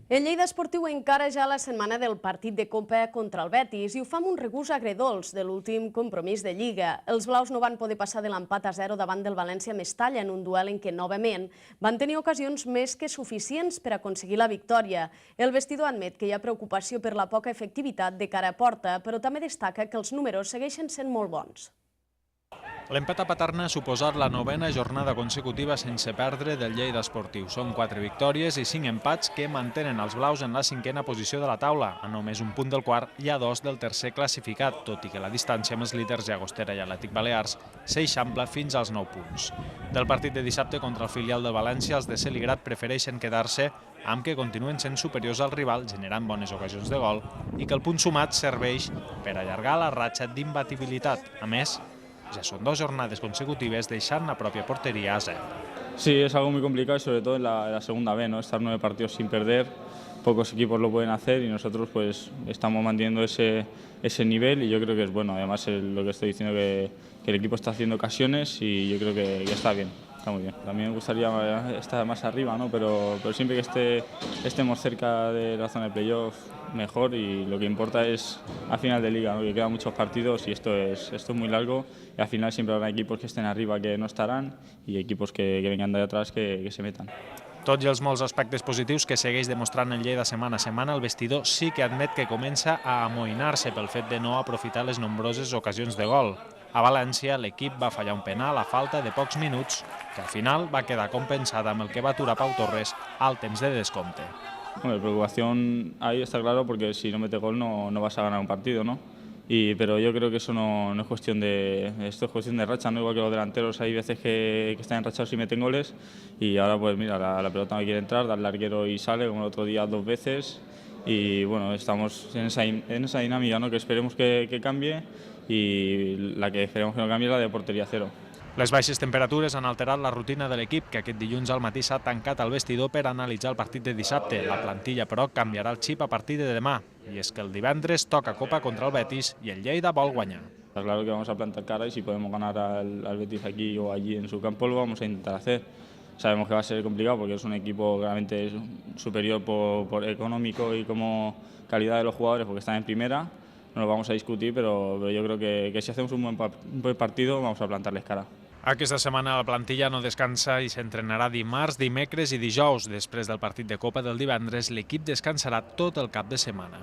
El Lleida Esportiu encara ja la setmana del partit de Copa contra el Betis i ho fa amb un regús agredolç de l'últim compromís de Lliga. Els blaus no van poder passar de l'empat a 0 davant del València Mestalla en un duel en què, novament, van tenir ocasions més que suficients per aconseguir la victòria. El vestidor admet que hi ha preocupació per la poca efectivitat de cara a porta, però també destaca que els números segueixen sent molt bons. L'empat a Paterna ha suposat la 9a jornada consecutiva sense perdre del Lleida Esportiu. Són 4 victòries i 5 empats que mantenen els blaus en la 5a posició de la taula, a només un punt del quart i a 2 del tercer classificat, tot i que la distància amb els líders Llagostera i Atlètic Balears s'eixampla fins als 9 punts. Del partit de dissabte contra el filial del València, els de Celigrat prefereixen quedar-se amb que continuen sent superiors al rival, generant bones ocasions de gol, i que el punt sumat serveix per allargar la ratxa d'imbatibilitat. A més, ya son 2 jornadas consecutivas deixant la propia portería a 0. Sí, es algo muy complicado y sobre todo en la segunda B, ¿no? Estar 9 partidos sin perder, pocos equipos lo pueden hacer y nosotros pues estamos manteniendo ese nivel y yo creo que es bueno. Además lo que estoy diciendo que el equipo está haciendo ocasiones y yo creo que está bien. Está muy bien. También me gustaría estar más arriba, ¿no? Pero siempre que estemos cerca de la zona de playoff, mejor, y lo que importa es a final de liga, ¿no? Que quedan muchos partidos y esto es muy largo y al final siempre habrá equipos que estén arriba que no estarán y equipos que vengan de atrás que se metan. Tot i els molts aspectes positius que segueix demostrant el Lleida setmana a setmana, el vestidor sí que admet que comença a amoïnar-se pel fet de no aprofitar les nombroses ocasions de gol. A València, l'equip va fallar un penal a falta de pocs minuts, que al final va quedar compensada amb el que va aturar Pau Torres al temps de descompte. Bueno, preocupación ahí está claro, porque si no mete gol no vas a ganar un partido, ¿no? Pero yo creo que eso no es cuestión esto es cuestión de racha, ¿no? Igual que los delanteros, hay veces que están enrachados y meten goles, y ahora pues mira, la pelota no quiere entrar, da al larguero y sale, como el otro día 2 veces, y bueno, estamos en esa dinámica, ¿no? Que esperemos que cambie, y la que esperemos que no cambie es la de portería cero. Les baixes temperatures han alterat la rutina de l'equip, que aquest dilluns al matí s'ha tancat al vestidor per analitzar el partit de dissabte. La plantilla, però, canviarà el xip a partir de demà. I és que el divendres toca Copa contra el Betis i el Lleida vol guanyar. Está claro que vamos a plantar cara y si podemos ganar al Betis aquí o allí en su campo lo vamos a intentar hacer. Sabemos que va a ser complicado porque es un equipo claramente superior por económico y como calidad de los jugadores, porque están en primera. No lo vamos a discutir, pero yo creo que si hacemos un buen partido vamos a plantarles cara. Aquesta setmana la plantilla no descansa i s'entrenarà dimarts, dimecres i dijous. Després del partit de Copa del divendres, l'equip descansarà tot el cap de setmana.